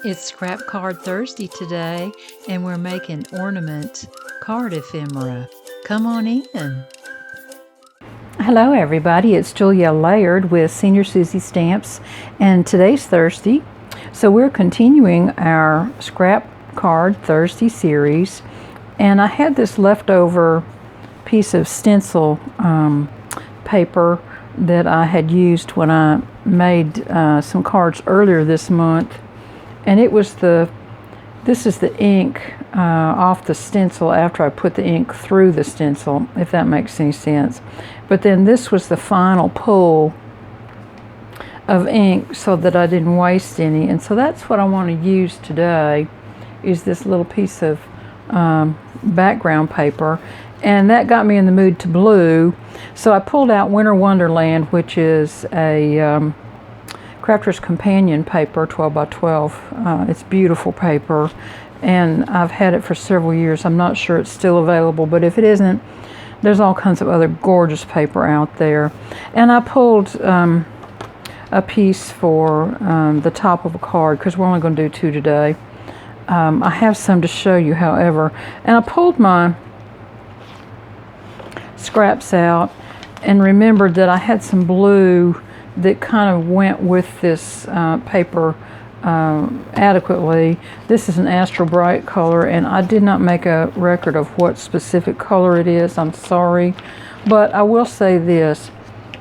It's Scrap Card Thursday today, and we're making Ornament Card Ephemera. Come on in. Hello everybody, it's Julia Laird with Senior Susie Stamps, and today's Thursday, so we're continuing our Scrap Card Thursday series, and I had this leftover piece of stencil paper that I had used when I made some cards earlier this month. And it was this is the ink off the stencil after I put the ink through the stencil, if that makes any sense. But then this was the final pull of ink so that I didn't waste any. And so that's what I want to use today, is this little piece of background paper. And that got me in the mood to blue. So I pulled out Winter Wonderland, which is a Crafter's Companion paper, 12 by 12. It's beautiful paper, and I've had it for several years. I'm not sure it's still available, but if it isn't, there's all kinds of other gorgeous paper out there. And I pulled a piece for the top of a card, because we're only going to do two today. I have some to show you, however. And I pulled my scraps out and remembered that I had some blue that kind of went with this paper adequately. This is an Astral Bright color, and I did not make a record of what specific color it is. I'm sorry. But I will say this.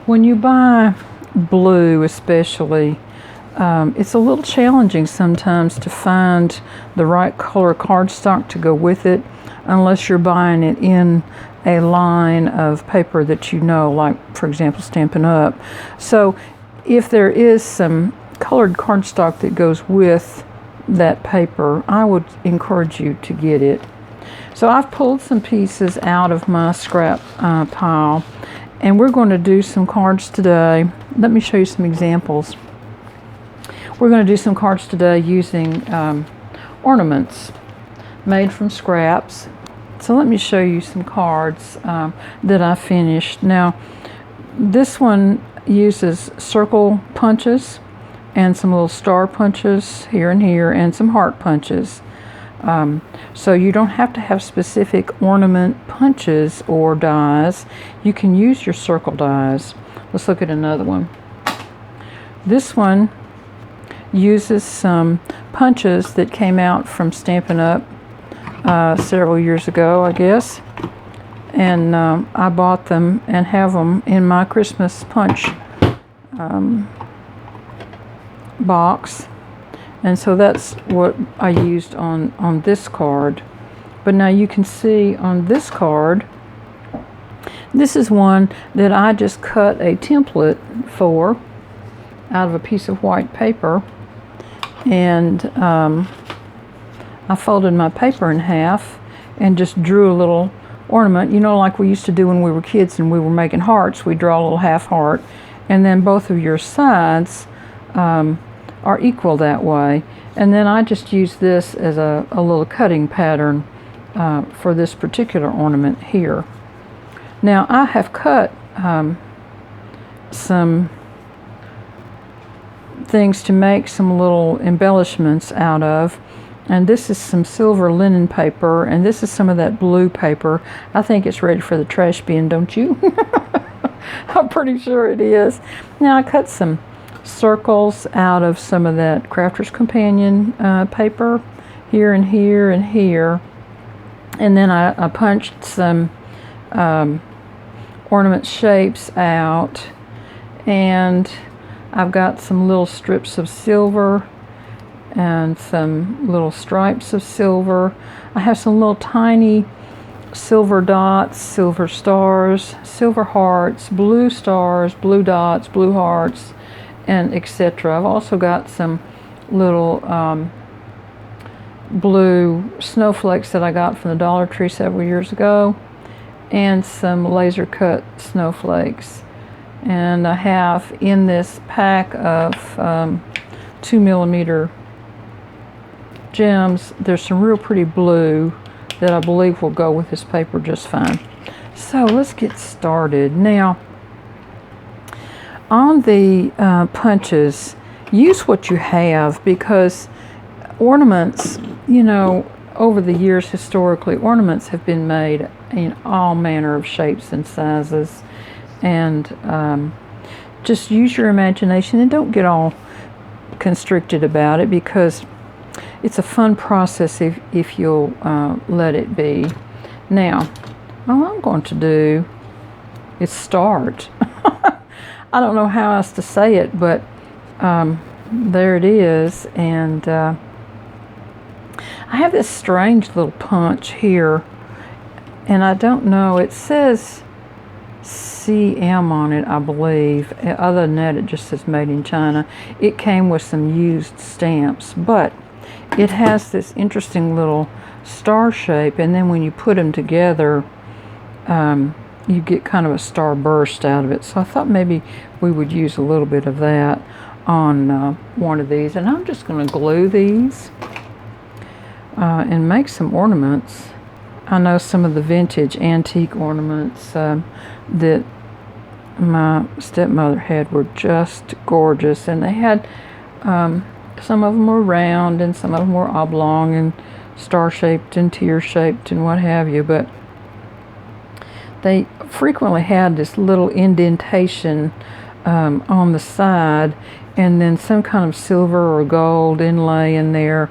When you buy blue especially, it's a little challenging sometimes to find the right color cardstock to go with it, unless you're buying it in a line of paper that you know, like for example Stampin' Up. So if there is some colored cardstock that goes with that paper, I would encourage you to get it. So I've pulled some pieces out of my scrap pile, and we're going to do some cards today. Let me show you some examples. We're going to do some cards today using ornaments made from scraps. So let me show you some cards that I finished. Now, this one uses circle punches and some little star punches here and here and some heart punches. So you don't have to have specific ornament punches or dies. You can use your circle dies. Let's look at another one. This one uses some punches that came out from Stampin' Up! Several years ago, I guess, and I bought them and have them in my Christmas punch box, and so that's what I used on this card. But now you can see on this card, this is one that I just cut a template for out of a piece of white paper, and I folded my paper in half and just drew a little ornament, you know, like we used to do when we were kids and we were making hearts. We draw a little half heart, and then both of your sides are equal that way. And then I just used this as a little cutting pattern for this particular ornament here. Now I have cut some things to make some little embellishments out of. And this is some silver linen paper, and this is some of that blue paper. I think it's ready for the trash bin, don't you? I'm pretty sure it is. Now I cut some circles out of some of that Crafter's Companion paper here and here and here. And then I punched some ornament shapes out, and I've got some little strips of silver and some little stripes of silver. I have some little tiny silver dots, silver stars, silver hearts, blue stars, blue dots, blue hearts, and etc. I've also got some little blue snowflakes that I got from the Dollar Tree several years ago, and some laser cut snowflakes. And I have in this pack of 2mm gems, there's some real pretty blue that I believe will go with this paper just fine. So let's get started. Now, on the punches, use what you have, because ornaments, you know, over the years historically, ornaments have been made in all manner of shapes and sizes. And just use your imagination and don't get all constricted about it, because it's a fun process if you'll let it be. Now, all I'm going to do is start. I don't know how else to say it, but there it is. And I have this strange little punch here, and I don't know, it says CM on it, I believe. Other than that, it just says made in China. It came with some used stamps, but it has this interesting little star shape, and then when you put them together, you get kind of a star burst out of it. So I thought maybe we would use a little bit of that on one of these. And I'm just going to glue these and make some ornaments. I know some of the vintage antique ornaments that my stepmother had were just gorgeous, and they had some of them were round and some of them were oblong and star-shaped and tear-shaped and what have you, but they frequently had this little indentation on the side, and then some kind of silver or gold inlay in there,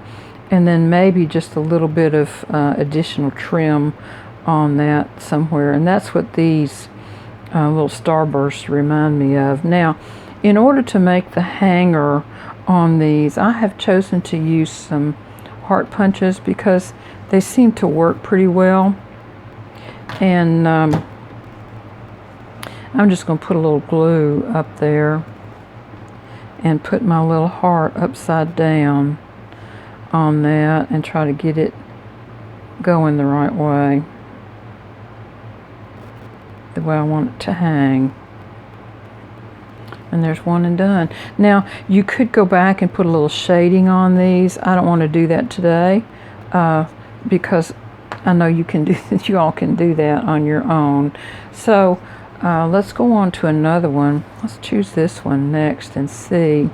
and then maybe just a little bit of additional trim on that somewhere. And that's what these little starbursts remind me of. Now, in order to make the hanger on these, I have chosen to use some heart punches because they seem to work pretty well. And I'm just going to put a little glue up there and put my little heart upside down on that and try to get it going the right way, the way I want it to hang. And there's one and done. Now, you could go back and put a little shading on these. I don't want to do that today because I know you can do that. You all can do that on your own. So let's go on to another one. Let's choose this one next and see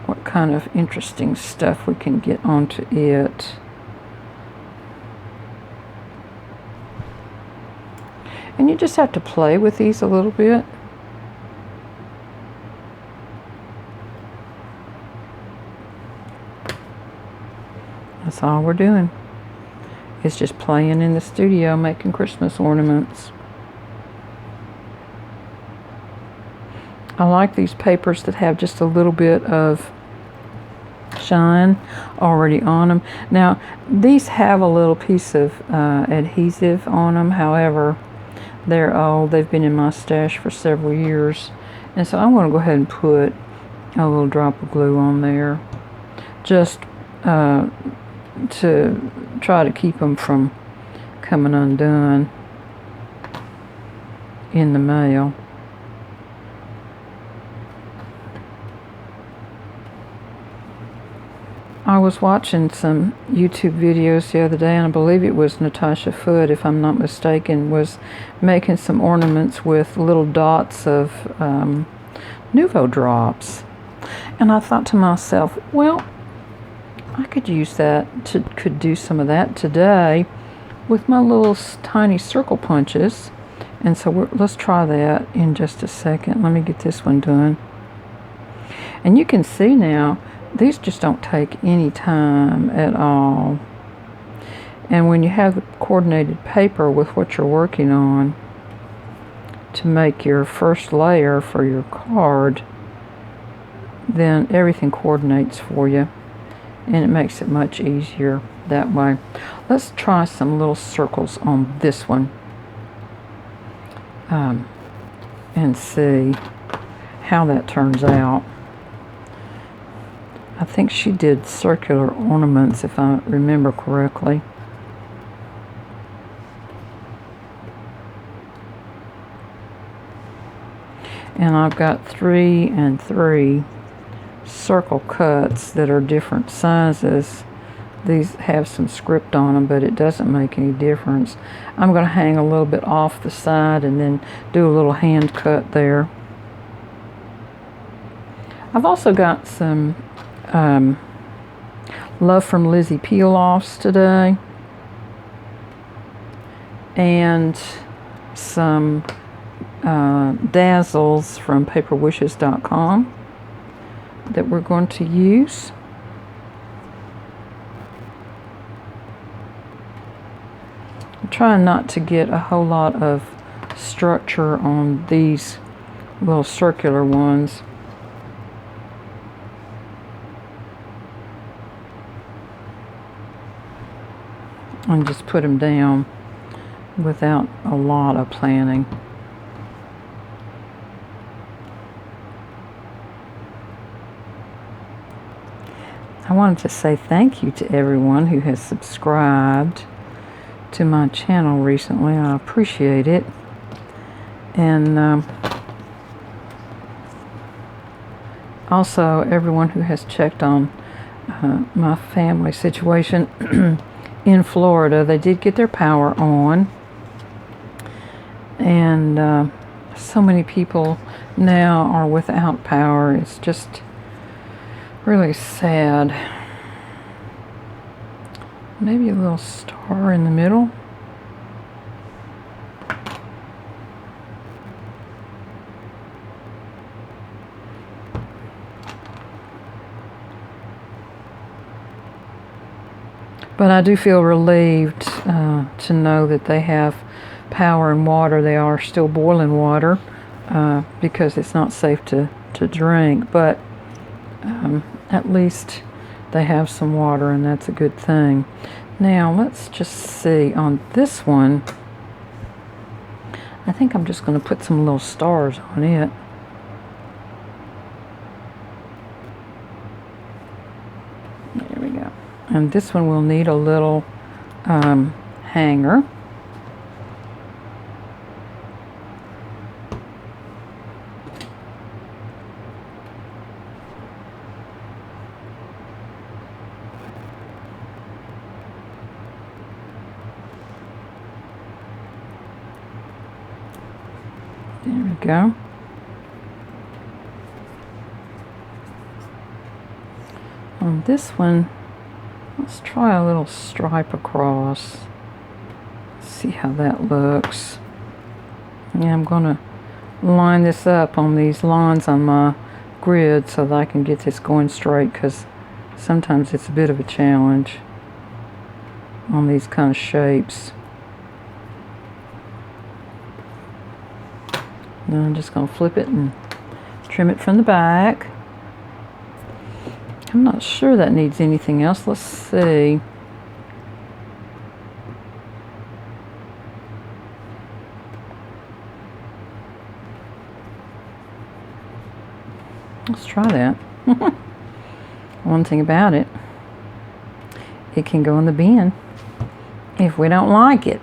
what kind of interesting stuff we can get onto it. And you just have to play with these a little bit. That's all we're doing. It's just playing in the studio, making Christmas ornaments. I like these papers that have just a little bit of shine already on them. Now, these have a little piece of adhesive on them. However, they're old. They've been in my stash for several years. And so I'm going to go ahead and put a little drop of glue on there, just to try to keep them from coming undone in the mail. I was watching some YouTube videos the other day, and I believe it was Natasha Foote, if I'm not mistaken, was making some ornaments with little dots of Nuvo drops. And I thought to myself, well, I could use that, could do some of that today with my little tiny circle punches. And so let's try that in just a second. Let me get this one done. And you can see now, these just don't take any time at all. And when you have the coordinated paper with what you're working on to make your first layer for your card, then everything coordinates for you, and it makes it much easier that way. Let's try some little circles on this one and see how that turns out. I think she did circular ornaments, if I remember correctly. And I've got 3 and 3 circle cuts that are different sizes. These have some script on them, but it doesn't make any difference. I'm going to hang a little bit off the side and then do a little hand cut there. I've also got some Love from Lizzie peel-offs today. And some dazzles from paperwishes.com that we're going to use. I'm trying not to get a whole lot of structure on these little circular ones. And just put them down without a lot of planning. I wanted to say thank you to everyone who has subscribed to my channel recently. I appreciate it. And also everyone who has checked on my family situation in Florida. They did get their power on. And so many people now are without power. It's just really sad. Maybe a little star in the middle. But I do feel relieved to know that they have power and water. They are still boiling water because it's not safe to drink, but at least they have some water, and that's a good thing. Now let's just see on this one. I think I'm just going to put some little stars on it. There we go. And this one will need a little hanger. There we go. On this one, let's try a little stripe across. See how that looks. Yeah, I'm going to line this up on these lines on my grid so that I can get this going straight, because sometimes it's a bit of a challenge on these kind of shapes. Then I'm just going to flip it and trim it from the back. I'm not sure that needs anything else. Let's see. Let's try that. One thing about it, it can go in the bin if we don't like it.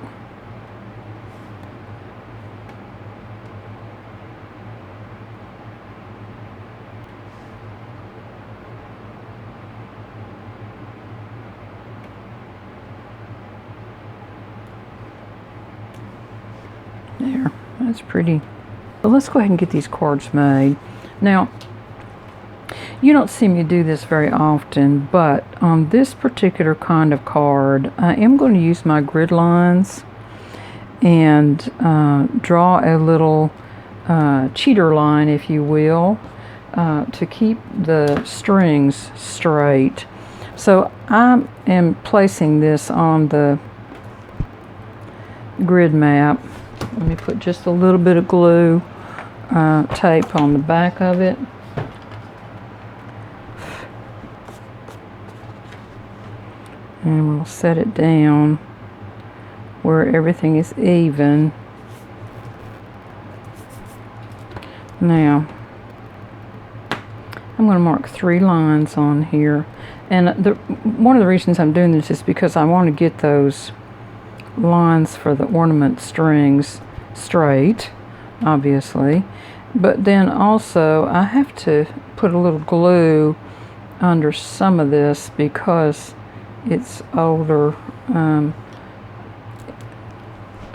There, that's pretty. But let's go ahead and get these cards made. Now, you don't see me do this very often, but on this particular kind of card, I am going to use my grid lines and draw a little cheater line, if you will, to keep the strings straight. So I am placing this on the grid map. Let me put just a little bit of glue tape on the back of it. And we'll set it down where everything is even. Now, I'm going to mark 3 lines on here. And one of the reasons I'm doing this is because I want to get those lines for the ornament strings straight, obviously, but then also I have to put a little glue under some of this because it's older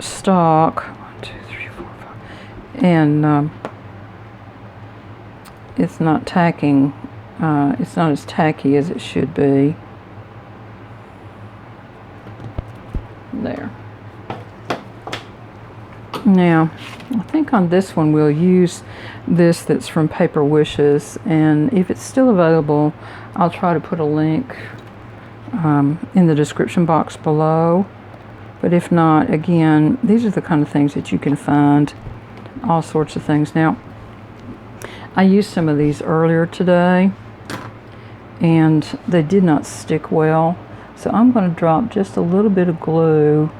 stock. 1, 2, 3, 4, 5, and it's not tacking. It's not as tacky as it should be. There. Now, I think on this one we'll use this that's from Paper Wishes, and if it's still available, I'll try to put a link in the description box below. But if not, again, these are the kind of things that you can find, all sorts of things. Now, I used some of these earlier today, and they did not stick well, so I'm going to drop just a little bit of glue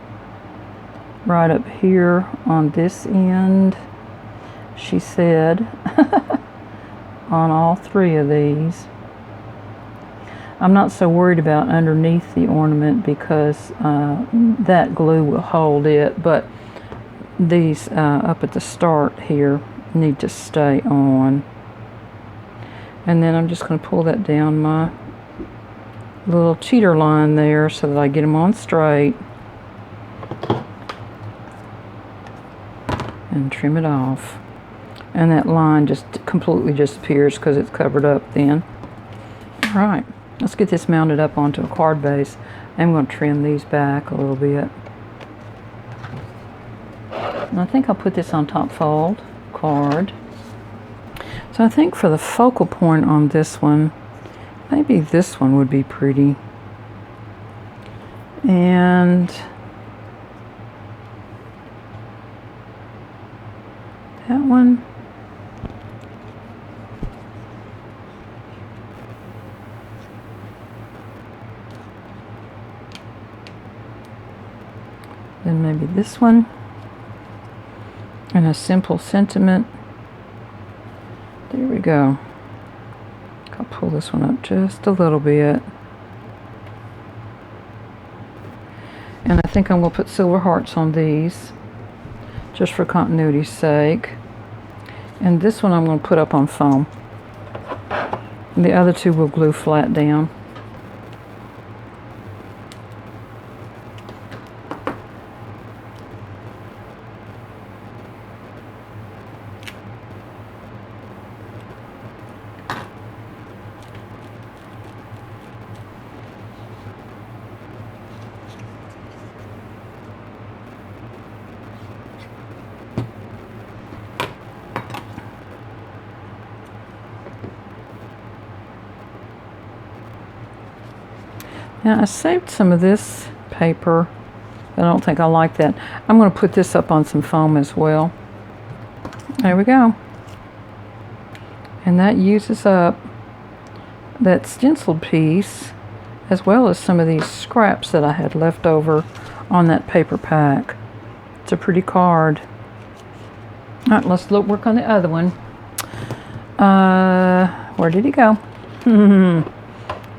right up here on this end, she said, on all three of these. I'm not so worried about underneath the ornament because that glue will hold it, but these up at the start here need to stay on. And then I'm just going to pull that down my little cheater line there so that I get them on straight. And trim it off. And that line just completely disappears because it's covered up then. Alright, let's get this mounted up onto a card base. I'm going to trim these back a little bit. And I think I'll put this on top fold card. So I think for the focal point on this one, maybe this one would be pretty. And that one. Then maybe this one. And a simple sentiment. There we go. I'll pull this one up just a little bit. And I think I'm going to put silver hearts on these, just for continuity's sake. And this one I'm going to put up on foam. And the other two will glue flat down. Now I saved some of this paper, but I don't think I like that. I'm going to put this up on some foam as well. There we go. And that uses up that stenciled piece as well as some of these scraps that I had left over on that paper pack. It's a pretty card. Alright, let's work on the other one. Where did he go?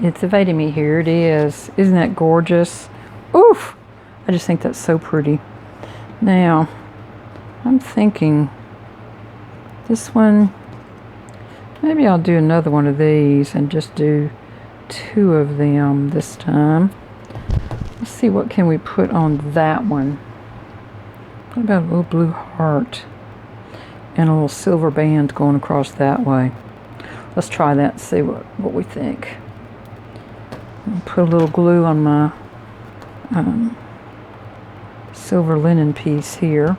It's evading me. Here it is. Isn't that gorgeous? Oof! I just think that's so pretty. Now, I'm thinking this one, maybe I'll do another one of these and just do two of them this time. Let's see, what can we put on that one? What about a little blue heart and a little silver band going across that way? Let's try that and see what we think. Put a little glue on my silver linen piece here.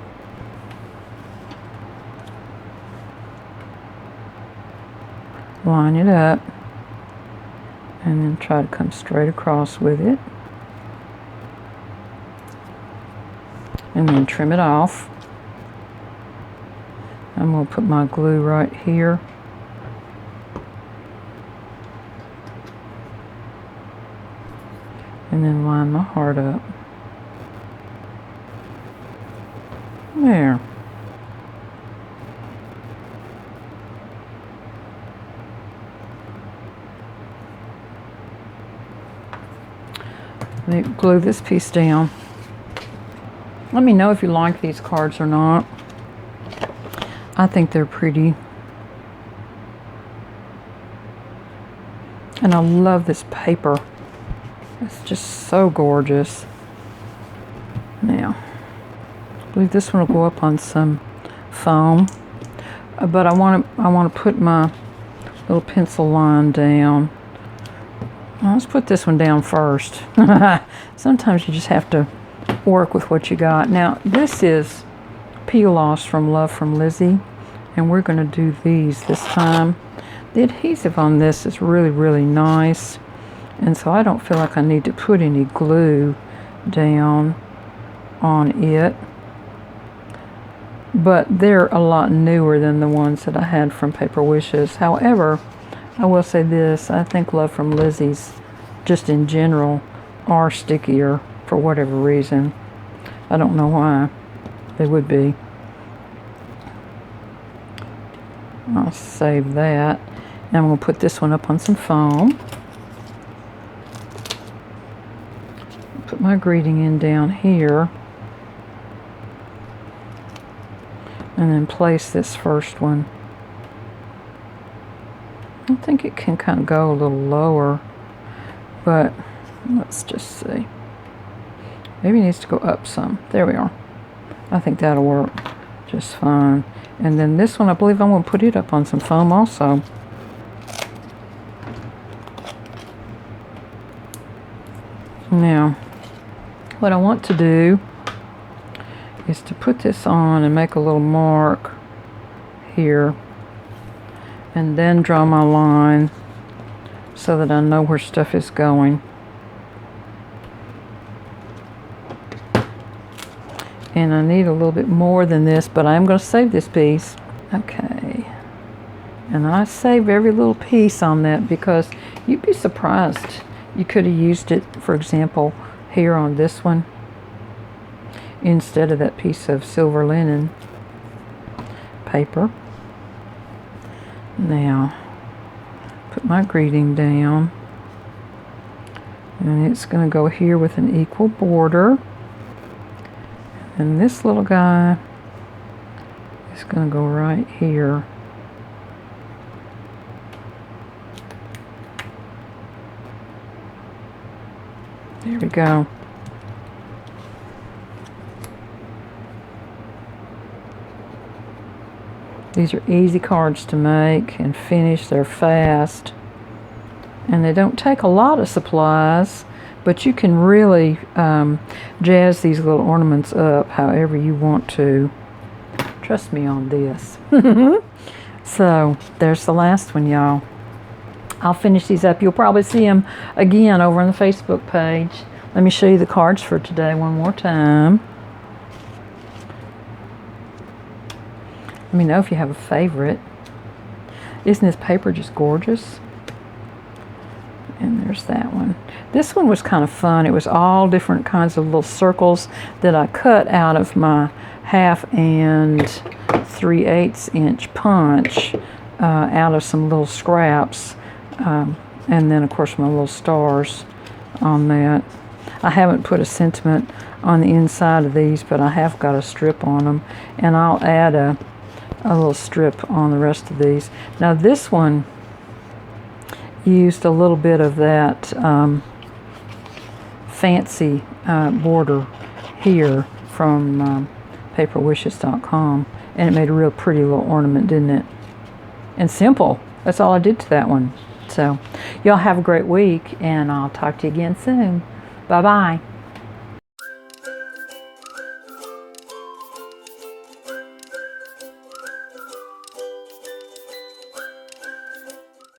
Line it up and then try to come straight across with it. And then trim it off. I'm going to put my glue right here. And then line my heart up. There. Let me glue this piece down. Let me know if you like these cards or not. I think they're pretty. And I love this paper. It's just so gorgeous. Now, I believe this one will go up on some foam, but I want to put my little pencil line down. Well, let's put this one down first. Sometimes you just have to work with what you got. Now, this is Peel-Offs from Love from Lizzie, and we're going to do these this time. The adhesive on this is really, really nice, and so I don't feel like I need to put any glue down on it. But they're a lot newer than the ones that I had from Paper Wishes. However, I will say this, I think Love from Lizzie's, just in general, are stickier for whatever reason. I don't know why they would be. I'll save that. Now I'm going to put this one up on some foam. Put my greeting in down here. And then place this first one. I think it can kind of go a little lower, but let's just see. Maybe it needs to go up some. There we are. I think that'll work just fine. And then this one, I believe I'm going to put it up on some foam also. Now, what I want to do is to put this on and make a little mark here, and then draw my line so that I know where stuff is going. And I need a little bit more than this, but I'm going to save this piece. Okay. And I save every little piece on that because you'd be surprised. You could have used it, for example, here on this one, instead of that piece of silver linen paper. Now, put my greeting down, and it's going to go here with an equal border, and this little guy is going to go right here. There we go. These are easy cards to make and finish. They're fast. And they don't take a lot of supplies, but you can really jazz these little ornaments up however you want to. Trust me on this. So, there's the last one, y'all. I'll finish these up. You'll probably see them again over on the Facebook page. Let me show you the cards for today one more time. Let me know if you have a favorite. Isn't this paper just gorgeous? And there's that one. This one was kind of fun. It was all different kinds of little circles that I cut out of my 1/2 and 3/8 inch punch out of some little scraps. And then, of course, my little stars on that. I haven't put a sentiment on the inside of these, but I have got a strip on them. And I'll add a little strip on the rest of these. Now this one used a little bit of that fancy border here from paperwishes.com, and it made a real pretty little ornament, didn't it? And simple. That's all I did to that one. So y'all have a great week, and I'll talk to you again soon. Bye bye.